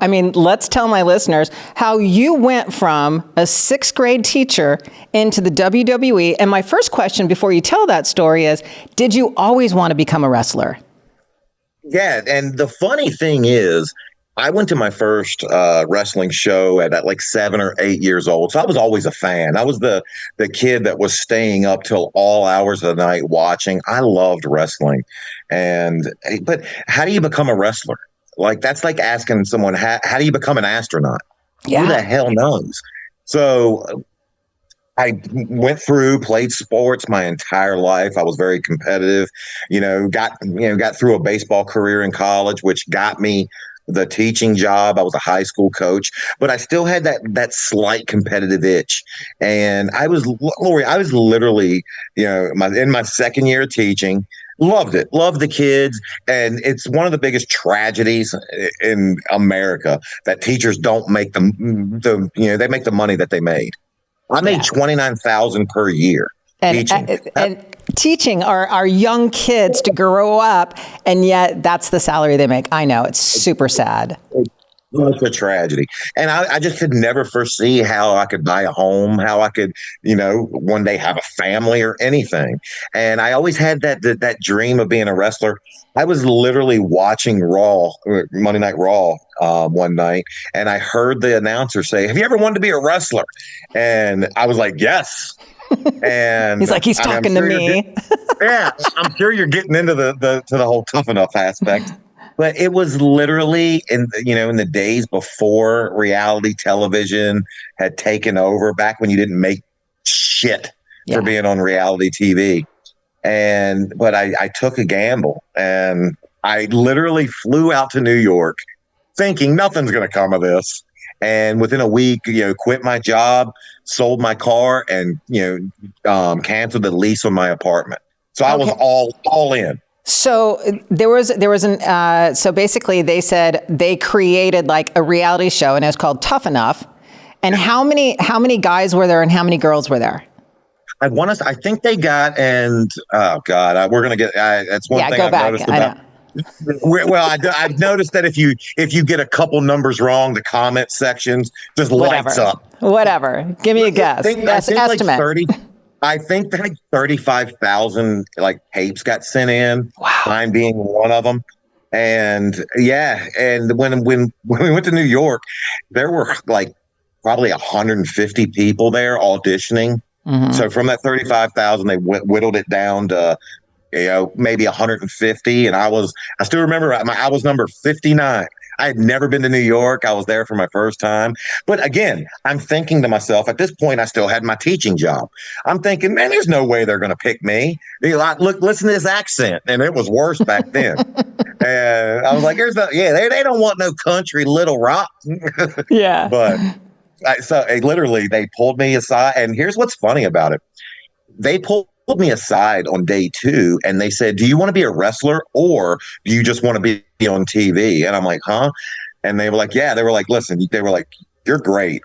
I mean, let's tell my listeners how you went from a sixth grade teacher into the WWE. And my first question before you tell that story is, did you always want to become a wrestler? Yeah, and the funny thing is, I went to my first wrestling show at like 7 or 8 years old. So I was always a fan. I was the kid that was staying up till all hours of the night watching. I loved wrestling. But how do you become a wrestler? Like, that's like asking someone, how do you become an astronaut? Yeah. Who the hell knows? So I went through, played sports my entire life. I was very competitive, got through a baseball career in college, which got me the teaching job. I was a high school coach, but I still had that slight competitive itch. And Lori, I was literally, in my second year of teaching, loved it, loved the kids. And it's one of the biggest tragedies in America that teachers don't make they make the money that they made. I made $29,000 per year teaching. And teaching our young kids to grow up, and yet that's the salary they make. I know, it's super sad. It's a tragedy. And I just could never foresee how I could buy a home, how I could, one day have a family or anything. And I always had that dream of being a wrestler. I was literally watching Monday Night Raw one night, and I heard the announcer say, "Have you ever wanted to be a wrestler?" And I was like, "Yes." And he's like, he's talking to me. Yeah, I'm sure you're getting into the whole tough enough aspect. But it was literally in the days before reality television had taken over, back when you didn't make shit for being on reality TV. But I took a gamble, and I literally flew out to New York thinking nothing's going to come of this. And within a week, quit my job, sold my car, and, canceled the lease on my apartment. So I was all in. So so basically they said they created like a reality show, and it was called Tough Enough. And how many guys were there and how many girls were there? I think they got, and oh God, we're going to get, that's one thing I've noticed about. I've noticed that if you get a couple numbers wrong, the comment sections just lights up. Whatever. Give me a guess. That's estimate. I think like 35,000 tapes got sent in. Wow. Mine being one of them. And when we went to New York, there were like probably 150 people there auditioning. Mm-hmm. So from that 35,000, they whittled it down to maybe 150. And I still remember I was number 59. I had never been to New York. I was there for my first time. But again, I'm thinking to myself, at this point, I still had my teaching job. I'm thinking, man, there's no way they're going to pick me. Look, listen to this accent. And it was worse back then. And I was like, they don't want no country Little Rock. Yeah. But literally, they pulled me aside. And here's what's funny about it. They pulled me aside on day 2, and they said, "Do you want to be a wrestler, or do you just want to be on TV?" And I'm like, "Huh?" And they were like, "Yeah." They were like, "Listen," they were like, "You're great.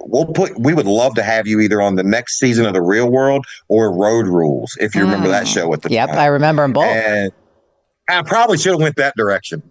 We would love to have you either on the next season of The Real World or Road Rules, if you remember that show at the time." Yep, I remember them both. And I probably should have went that direction.